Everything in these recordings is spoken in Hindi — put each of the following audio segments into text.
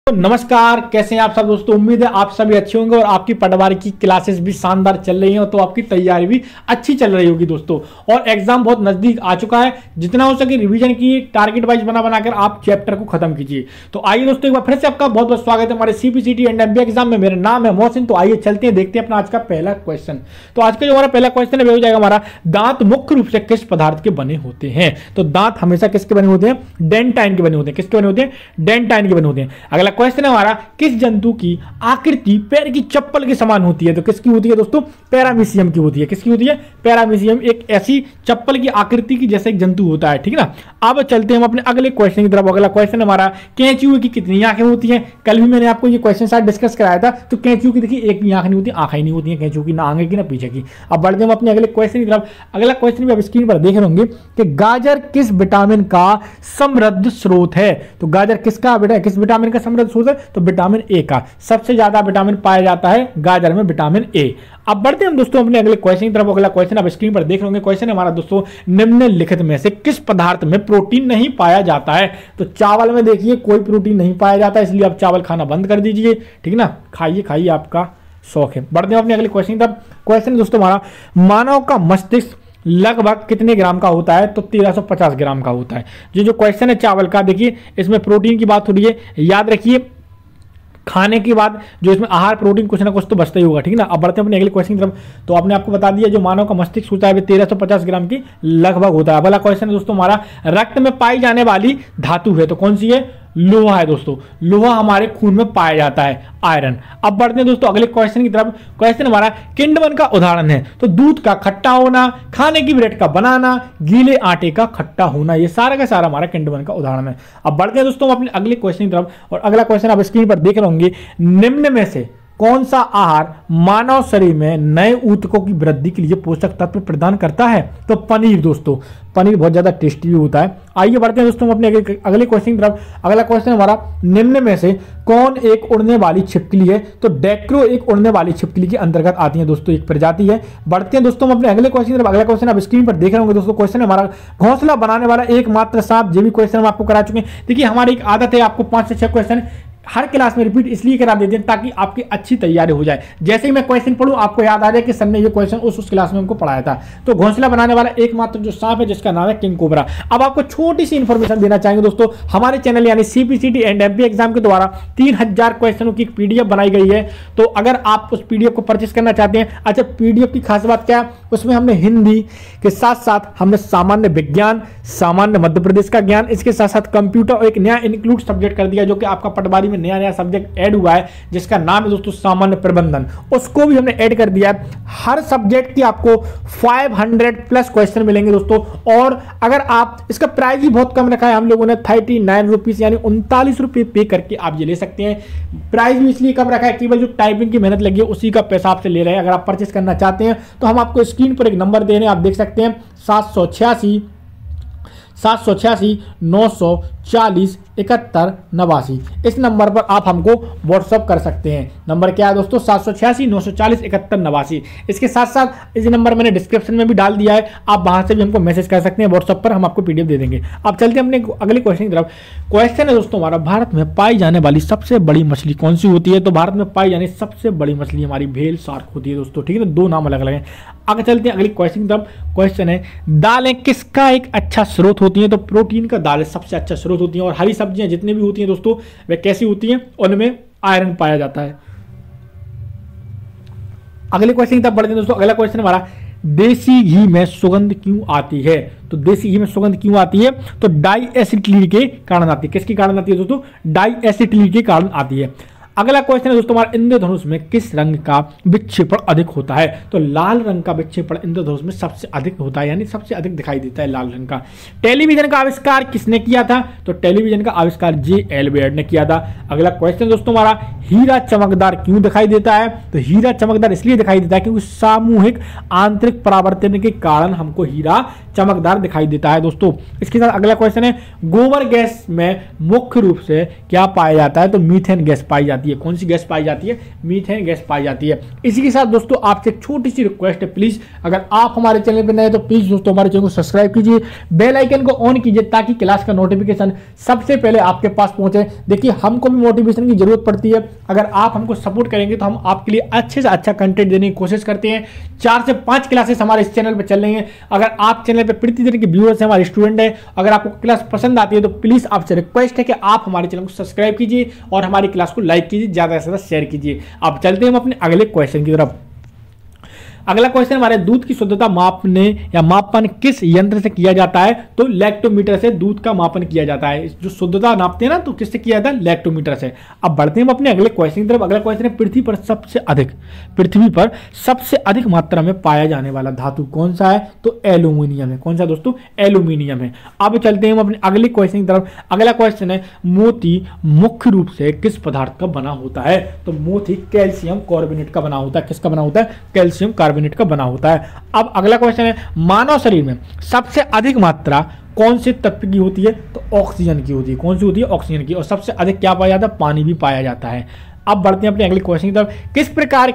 तो नमस्कार, कैसे हैं आप सब दोस्तों। उम्मीद है आप सभी अच्छे होंगे और आपकी पटवारी की क्लासेस भी शानदार चल रही हैं, तो आपकी तैयारी भी अच्छी चल रही होगी दोस्तों। और एग्जाम बहुत नजदीक आ चुका है, जितना हो सके रिवीजन की टारगेट वाइज बनाकर आप चैप्टर को खत्म कीजिए। तो आइए दोस्तों, एक बार फिर से आपका बहुत बहुत स्वागत है हमारे सीपीसीटी एंड एमबीए एग्जाम में। मेरा नाम है मोहसिन। तो आइए चलते हैं, देखते हैं अपना आज का पहला क्वेश्चन। तो आज का जो हमारा पहला क्वेश्चन है वो हो जाएगा हमारा, दांत मुख्य रूप से किस पदार्थ के बने होते हैं। तो दांत हमेशा किसके बने होते हैं? डेंटाइन के बने होते हैं। किसके बने होते हैं? डेंटाइन के बने होते हैं। अगला क्वेश्चन है हमारा, किस जंतु की आकृति पैर की चप्पल के समान होती है? तो किसकी होती है दोस्तों? पैरामीशियम की होती है। किसकी होती है? पैरामीशियम एक ऐसी चप्पल की आकृति की जैसे एक जंतु होता है, ठीक है ना। अब चलते हैं हम अपने अगले क्वेश्चन की तरफ। अगला क्वेश्चन हमारा, कैंचुए की कितनी आंखें होती हैं? कल भी मैंने आपको ये क्वेश्चन शायद डिस्कस कराया था। तो कैंचुए की देखिए एक भी आंख नहीं होती, आंखें नहीं होती है कैंचुए की, ना आगे की ना पीछे की। अब बढ़ते हैं अपने अगले क्वेश्चन की तरफ। अगला क्वेश्चन भी आप स्क्रीन पर देख रहे होंगे कि गाजर किस विटामिन का समृद्ध स्रोत है? तो गाजर किसका बेटा, किस विटामिन का समृद्ध स्रोत है? तो विटामिन ए का। सबसे ज्यादा विटामिन पाया जाता है गाजर में, विटामिन ए। अब बढ़ते हैं हम दोस्तों अपने अगले क्वेश्चन की तरफ। अगला क्वेश्चन आप स्क्रीन पर देख रहे होंगे। क्वेश्चन हमारा दोस्तों, निम्नलिखित में से किस पदार्थ में प्रोटीन नहीं पाया जाता है? तो चावल में देखिए कोई प्रोटीन नहीं पाया जाता, इसलिए आप चावल खाना बंद कर दीजिए, ठीक है ना। खाइए खाइए, आपका शौक है। बढ़ते हैं अपने अगले क्वेश्चन की तरफ। क्वेश्चन दोस्तों हमारा, मानव का मस्तिष्क लगभग कितने ग्राम का होता है? तो 1350 ग्राम का होता है। जो क्वेश्चन है चावल का, देखिए इसमें प्रोटीन की बात हो रही है। याद रखिए खाने के बाद जो इसमें आहार प्रोटीन कुछ ना कुछ तो बचता ही होगा, ठीक है ना। अब बढ़ते हैं अपने अगले क्वेश्चन की तरफ। तो आपने आपको बता दिया जो मानव का मस्तिष्क होता है वो 1350 ग्राम की लगभग होता है। अगला क्वेश्चन है दोस्तों हमारा, रक्त में पाई जाने वाली धातु है, तो कौन सी है? लोहा है दोस्तों। लोहा हमारे खून में पाया जाता है, आयरन। अब बढ़ते हैं दोस्तों अगले क्वेश्चन की तरफ। क्वेश्चन हमारा, किण्वन का उदाहरण है। तो दूध का खट्टा होना, खाने की ब्रेड का बनाना, गीले आटे का खट्टा होना, ये सारा का सारा हमारा किण्वन का उदाहरण है। अब बढ़ते हैं दोस्तों अपने अगले क्वेश्चन की तरफ। और अगला क्वेश्चन आप स्क्रीन पर देख रहे होंगे, निम्न में से कौन सा आहार मानव शरीर में नए ऊतकों की वृद्धि के लिए पोषक तत्व प्रदान करता है? तो पनीर दोस्तों। पनीर बहुत ज्यादा टेस्टी भी होता है। आइए बढ़ते हैं दोस्तों अपने अगले क्वेश्चन की तरफ। अगला क्वेश्चन हमारा, निम्न में से कौन एक उड़ने वाली छिपकली है? तो डैक्रो एक उड़ने वाली छिपकली के अंतर्गत आती है दोस्तों, एक प्रजाति है। बढ़ते हैं दोस्तों अपने अगले क्वेश्चन की तरफ। अगला क्वेश्चन आप स्क्रीन पर देख रहे होंगे दोस्तों। क्वेश्चन हमारा, घोंसला बनाने वाला एकमात्र सांप। ये भी क्वेश्चन हम आपको करा चुके हैं। देखिए हमारी एक आदत है आपको 5 से 6 क्वेश्चन हर क्लास में रिपीट इसलिए करा देते हैं ताकि आपकी अच्छी तैयारी हो जाए। जैसे ही मैं क्वेश्चन पढ़ूं आपको याद आ जाए कि सर ने ये क्वेश्चन उस क्लास में हमको पढ़ाया था। तो घोंसला बनाने वाला एकमात्र जो सांप है जिसका नाम है किंग कोबरा। अब आपको छोटी सी इंफॉर्मेशन देना चाहेंगे दोस्तों, हमारे चैनल यानी सीपीसीटी एंड एमपीए एग्जाम के द्वारा 3000 क्वेश्चनों की पीडीएफ बनाई गई है। तो अगर आप उस पीडीएफ को परचेस करना चाहते हैं, अच्छा पीडीएफ की खास बात क्या है, उसमें हमने हिंदी के साथ साथ हमने सामान्य विज्ञान, सामान्य मध्य प्रदेश का ज्ञान, इसके साथ साथ कंप्यूटर और एक नया इंक्लूड सब्जेक्ट कर दिया जो कि आपका पटवारी में नया सब्जेक्ट ऐड हुआ है जिसका नाम है दोस्तों सामान्य प्रबंधन। उसको भी हमने ऐड कर दिया है। हर सब्जेक्ट की आपको 500 प्लस क्वेश्चन मिलेंगे दोस्तों। और अगर आप, इसका प्राइस भी बहुत कम रखा है हम लोगों ने, 39 रुपीज यानी 39 रुपये पे करके आप ये ले सकते हैं। प्राइस भी इसलिए कम रखा है, केवल जो टाइपिंग की मेहनत लगी है उसी का पैसा आपसे ले रहे हैं। अगर आप परचेस करना चाहते हैं तो हम आपको स्क्रीन पर एक नंबर दे रहे हैं, आप देख सकते हैं 786 940 71 89। इस नंबर पर आप हमको व्हाट्सअप कर सकते हैं। नंबर क्या है दोस्तों? 786 940 71 89। इसके साथ साथ इस नंबर मैंने डिस्क्रिप्शन में भी डाल दिया है, आप वहां से भी हमको मैसेज कर सकते हैं व्हाट्सअप पर, हम आपको पीडीएफ दे देंगे। अब चलते हैं अपने अगले क्वेश्चन की तरफ। क्वेश्चन है दोस्तों हमारा, भारत में पाई जाने वाली सबसे बड़ी मछली कौन सी होती है? तो भारत में पाई जाने सबसे बड़ी मछली हमारी व्हेल शार्क होती है दोस्तों, ठीक है ना। दो नाम अलग अलग हैं। आगे चलते हैं अगले क्वेश्चन की तरफ। क्वेश्चन है, दालें किसका एक अच्छा स्रोत होती है? तो प्रोटीन का दालें सबसे अच्छा स्रोत होती है। और हरी सब्जियां जितनी भी होती हैं दोस्तों वे कैसी होती हैं? उनमें आयरन पाया जाता है। अगले क्वेश्चन की तरफ बढ़ते हैं दोस्तों। अगला क्वेश्चन हमारा, देसी घी में सुगंध क्यों आती है? तो देसी घी में सुगंध क्यों आती है? तो डाई एसिटिलीन के कारण आती है। किसके कारण आती है दोस्तों? डाई एसिटिलीन के कारण आती है। अगला क्वेश्चन है दोस्तों हमारा, इंद्रधनुष में किस रंग का विक्षेपण अधिक होता है? तो लाल रंग का विक्षेपण इंद्रधनुष में सबसे अधिक होता है, यानी सबसे अधिक दिखाई देता है लाल रंग का। टेलीविजन का आविष्कार किसने किया था? तो टेलीविजन का आविष्कार जे एल्बर्ट ने किया था। अगला क्वेश्चन दोस्तों हमारा, हीरा चमकदार क्यों दिखाई देता है? तो हीरा चमकदार इसलिए दिखाई देता है क्योंकि सामूहिक आंतरिक परावर्तन के कारण हमको हीरा चमकदार दिखाई देता है दोस्तों। इसके साथ अगला क्वेश्चन है, गोबर गैस में मुख्य रूप से क्या पाया जाता है? तो मीथेन गैस पाई जाती है। जाती है। कौन सी गैस पाई जाती है? मीथेन गैस पाई जाती है। इसी के साथ दोस्तों आपसे एक छोटी सी रिक्वेस्ट है, प्लीज अगर आप हमारे चैनल पर नए तो प्लीज दोस्तों हमारे चैनल को सब्सक्राइब कीजिए, बेल आइकन को ऑन कीजिए ताकि क्लास का नोटिफिकेशन सबसे पहले आपके पास पहुंचे। देखिए हमको भी मोटिवेशन की जरूरत पड़ती है, अगर आप हमको सपोर्ट करेंगे तो हम आपके लिए अच्छे से अच्छा कंटेंट देने की कोशिश करते हैं। 4 से 5 क्लासेस हमारे इस चैनल पर चल रही हैं। अगर आप चैनल पर प्रति तरह के व्यूअर्स हैं, हमारे स्टूडेंट हैं, अगर आपको क्लास पसंद आती है तो प्लीज आपसे रिक्वेस्ट है कि आप हमारे चैनल को सब्सक्राइब कीजिए और हमारी क्लास को लाइक कीजिए, ज्यादा से ज्यादा शेयर कीजिए। अब चलते हैं हम अपने अगले क्वेश्चन की तरफ। अगला क्वेश्चन हमारे दूध की शुद्धता मापने या मापन किस यंत्र से किया जाता है? तो लैक्टोमीटर से दूध का मापन किया जाता है। जो शुद्धता नापते हैं ना तो किससे किया जाता है? लैक्टोमीटर से। अब बढ़ते हैं हम अपने अगले क्वेश्चन की तरफ। अगला क्वेश्चन है पृथ्वी पर सबसे अधिक मात्रा में पाया जाने वाला धातु कौन सा है? तो एल्यूमिनियम है। कौन सा दोस्तों? एल्यूमिनियम है। अब चलते हैं हम अपने अगले क्वेश्चन की तरफ। अगला क्वेश्चन है मोती मुख्य रूप से किस पदार्थ का बना होता है? तो मोती कैल्शियम कार्बोनेट का बना होता है। किसका बना होता है? कैल्शियम कार्बोनेट का बना होता है। अब अगला क्वेश्चन है मानव शरीर में सबसे अधिक मात्रा कौन से तत्व की होती है? तो ऑक्सीजन की होती है। कौन सी होती है? ऑक्सीजन की। और सबसे अधिक क्या पाया जाता है? पानी भी पाया जाता है। अब बढ़ते हैं अपने अगले क्वेश्चन की तरफ। किस प्रकार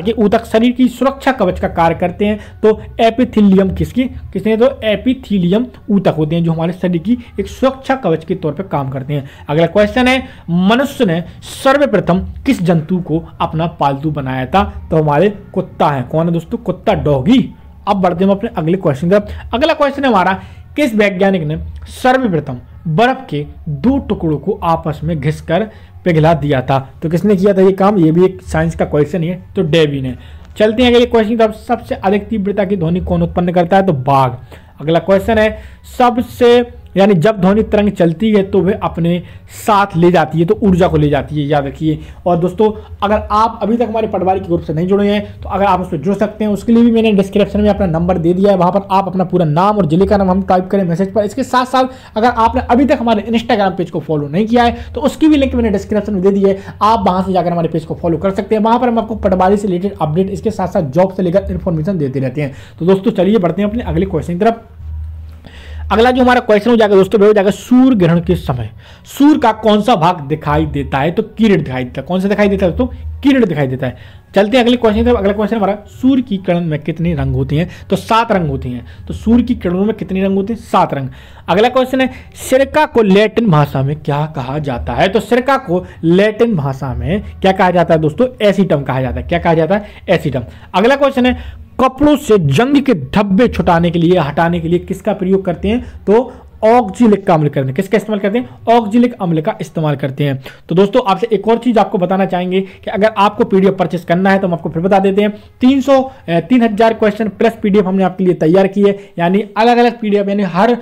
के ऊतक शरीर की सुरक्षा कवच का कार्य करते हैं? तो एपिथेलियम किसने? तो एपिथेलियम ऊतक होते हैं जो हमारे शरीर की एक सुरक्षा कवच के तौर पर काम करते हैं। अगला क्वेश्चन है मनुष्य ने सर्वप्रथम किस जंतु को अपना पालतू बनाया था? तो हमारे कुत्ता है। कौन है दोस्तों? कुत्ता, डॉगी। अब बढ़ते हैं अपने अगले क्वेश्चन की तरफ। अगला क्वेश्चन है हमारा किस वैज्ञानिक ने सर्वप्रथम बर्फ के 2 टुकड़ों को आपस में घिसकर पिघला दिया था? तो किसने किया था ये काम? ये भी एक साइंस का क्वेश्चन है। तो डेवी ने। चलते हैं अगले क्वेश्चन की तरफ। सबसे अधिक तीव्रता की ध्वनि कौन उत्पन्न करता है? तो बाघ। अगला क्वेश्चन है सबसे यानी जब ध्वनि तरंग चलती है तो वह अपने साथ ले जाती है, तो ऊर्जा को ले जाती है, याद रखिए। और दोस्तों अगर आप अभी तक हमारे पटवारी के ग्रुप से नहीं जुड़े हैं तो अगर आप उसमें जुड़ सकते हैं, उसके लिए भी मैंने डिस्क्रिप्शन में अपना नंबर दे दिया है। वहां पर आप अपना पूरा नाम और जिले का नाम हम टाइप करें मैसेज पर। इसके साथ साथ अगर आपने अभी तक हमारे इंस्टाग्राम पेज को फॉलो नहीं किया है तो उसकी भी लिंक मैंने डिस्क्रिप्शन में दे दी है। आप वहां से जाकर हमारे पेज को फॉलो कर सकते हैं। वहां पर हम आपको पटवारी से रिलेटेड अपडेट, इसके साथ साथ जॉब से लेकर इन्फॉर्मेशन देते रहते हैं। तो दोस्तों चलिए बढ़ते हैं अपने अगले क्वेश्चन की तरफ। अगला जो हमारा क्वेश्चन हो जाएगा दोस्तों वो हो जाएगा सूर्य ग्रहण के समय सूर्य का कौन सा भाग दिखाई देता है? तो किरण दिखाई देता है। कौन सा दिखाई देता है दोस्तों? किरण दिखाई देता है। चलते हैं अगले क्वेश्चन की तरफ। अगला क्वेश्चन हमारा सूर्य की किरण में कितने रंग होते हैं? तो 7 रंग होते हैं। तो सूर्य की किरणों में कितने रंग होते हैं? 7 रंग। अगला क्वेश्चन है सिरका को लैटिन भाषा में क्या कहा जाता है? तो सिरका को लैटिन भाषा में क्या कहा जाता है दोस्तों? एसीटम कहा जाता है। क्या कहा जाता है? एसीटम। अगला क्वेश्चन है कपड़ों से जंग के धब्बे छुटाने के लिए, हटाने के लिए किसका प्रयोग करते हैं? तो ऑक्जेलिक का अम्ल करते हैं। किसका इस्तेमाल करते हैं? ऑक्जेलिक अम्ल का इस्तेमाल करते हैं। तो दोस्तों आपसे एक और चीज आपको बताना चाहेंगे कि अगर आपको पीडीएफ परचेस करना है तो हम आपको फिर बता देते हैं 3000 क्वेश्चन प्लस पीडीएफ हमने आपके लिए तैयार की है। यानी अलग अलग पीडीएफ, यानी हर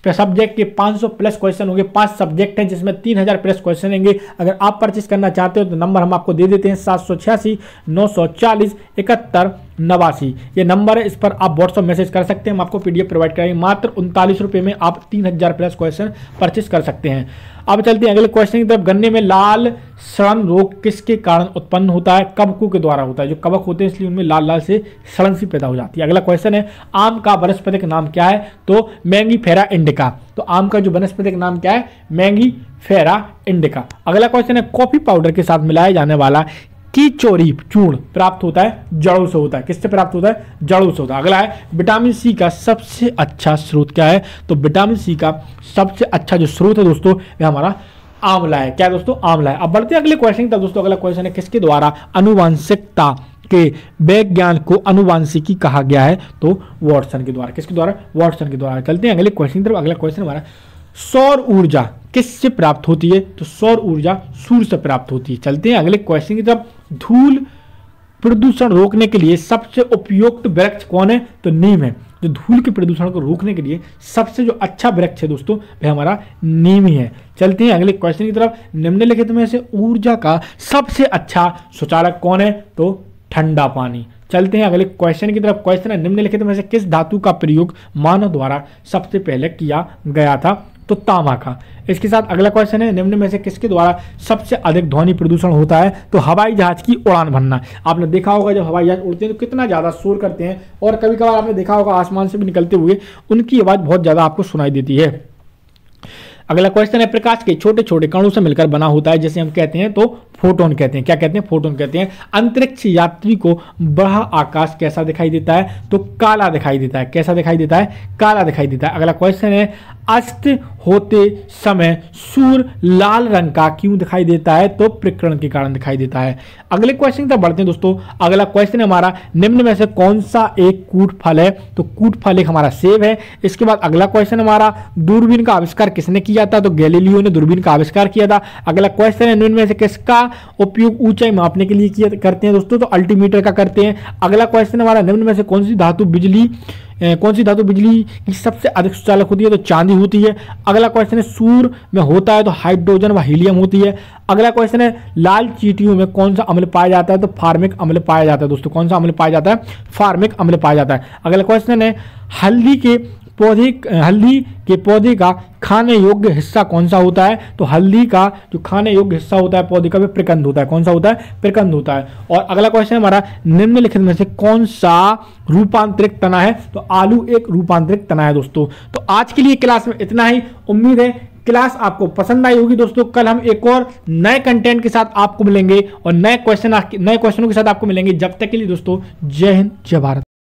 सब्जेक्ट के 500 प्लस क्वेश्चन होंगे। 5 सब्जेक्ट हैं जिसमें 3000 प्लस क्वेश्चन होंगे। अगर आप परचेस करना चाहते हो तो नंबर हम आपको दे देते हैं 786 940 71 89। ये नंबर है, इस पर आप व्हाट्सएप मैसेज कर सकते हैं। हम आपको पीडीएफ प्रोवाइड करेंगे। मात्र 39 रुपये में आप 3000 प्लस क्वेश्चन परचेस कर सकते हैं। अब चलते हैं अगले क्वेश्चन की तरफ। गन्ने में लाल सड़न रोग किसके कारण उत्पन्न होता है? कवकों के द्वारा होता है। जो कवक होते हैं इसलिए उनमें लाल लाल से सड़न सी पैदा हो जाती है। अगला क्वेश्चन है आम का वनस्पतिक नाम क्या है? तो मैंगीफेरा इंडिका। तो आम का जो वनस्पतिक नाम क्या है? Mangifera indica. अगला क्वेश्चन है कॉफी पाउडर के साथ मिलाया जाने वाला कीचोरी चूर्ण प्राप्त होता है? जड़ों से होता है। किससे प्राप्त होता है? जड़ों से होता है। अगला है विटामिन सी का सबसे अच्छा स्रोत क्या है? तो विटामिन सी का सबसे अच्छा जो स्रोत है दोस्तों वह हमारा आंवला है। क्या दोस्तों? आंवला है। अब बढ़ते हैं अगले क्वेश्चन तक दोस्तों। अगला क्वेश्चन है किसके द्वारा अनुवांशिकता के विज्ञान को अनुवांशिकी कहा गया है? तो वॉटसन के द्वारा। किसके द्वारा? वॉटसन के द्वारा। चलते हैं अगले क्वेश्चन की तरफ। अगला क्वेश्चन हमारा सौर ऊर्जा किससे प्राप्त होती है? तो सौर ऊर्जा सूर्य से प्राप्त होती है। चलते हैं अगले क्वेश्चन की तरफ। धूल प्रदूषण रोकने के लिए सबसे उपयुक्त वृक्ष कौन है? तो नीम है। जो धूल के प्रदूषण को रोकने के लिए सबसे जो अच्छा वृक्ष है दोस्तों वह हमारा नीम ही है। चलते हैं अगले क्वेश्चन की तरफ। निम्नलिखित में से ऊर्जा का सबसे अच्छा सुचालक कौन है? तो ठंडा पानी। चलते हैं अगले क्वेश्चन की तरफ। क्वेश्चन है निम्नलिखित में से किस धातु का प्रयोग मानव द्वारा सबसे पहले किया गया था? तो तांबा का। इसके साथ अगला क्वेश्चन है निम्न में से किसके द्वारा सबसे अधिक ध्वनि प्रदूषण होता है? तो हवाई जहाज की उड़ान भरना। आपने देखा होगा जब हवाई जहाज उड़ते हैं तो कितना ज्यादा शोर करते हैं, और कभी कभार आपने देखा होगा आसमान से भी निकलते हुए उनकी आवाज बहुत ज्यादा आपको सुनाई देती है। अगला क्वेश्चन है, प्रकाश के छोटे छोटे कणों से मिलकर बना होता है जैसे हम कहते हैं तो फोटोन कहते हैं। क्या कहते हैं? फोटोन कहते हैं। अंतरिक्ष यात्री को बड़ा आकाश कैसा दिखाई देता है? तो काला दिखाई देता है। कैसा दिखाई देता है? काला दिखाई देता है। अगला क्वेश्चन है, अस्त होते समय सूर्य लाल रंग का क्यों दिखाई देता है? तो प्रकीर्णन के कारण दिखाई देता है। अगले क्वेश्चन तक बढ़ते हैं दोस्तों। अगला क्वेश्चन है हमारा, निम्न में से कौन सा एक कूट फल है? तो कूट फल एक हमारा सेब है। इसके बाद अगला क्वेश्चन हमारा, दूरबीन का आविष्कार किसने किया था? तो गैलीलियो ने दूरबीन का आविष्कार किया था। अगला क्वेश्चन है, निम्न में से किसका उपयोग ऊंचाई मापने के लिए करते हैं दोस्तों? तो अल्टीमीटर का करते हैं। अगला क्वेश्चन हमारा, निम्न में से कौन सी धातु बिजली की सबसे अधिक सुचालक होती है? तो चांदी होती है। अगला क्वेश्चन है, सूर्य में होता है तो हाइड्रोजन व हीलियम होती है। अगला क्वेश्चन है, लाल चींटियों में कौन सा अम्ल पाया जाता है? तो फार्मिक अम्ल पाया जाता है दोस्तों। कौन सा अम्ल पाया जाता है? फार्मिक अम्ल पाया जाता है। अगला क्वेश्चन है, हल्दी के पौधे का खाने योग्य हिस्सा कौन सा होता है? तो हल्दी का जो खाने योग्य हिस्सा होता है पौधे का, वह प्रकंद होता है। कौन सा होता है? प्रकंद होता है। और अगला क्वेश्चन हमारा, निम्नलिखित में से कौन सा रूपांतरित तना है? तो आलू एक रूपांतरित तना है दोस्तों। तो आज के लिए क्लास में इतना ही। उम्मीद है क्लास आपको पसंद आई होगी दोस्तों। कल हम एक और नए कंटेंट के साथ आपको मिलेंगे और नए क्वेश्चनों के साथ आपको मिलेंगे। जब तक के लिए दोस्तों, जय हिंद, जय भारत।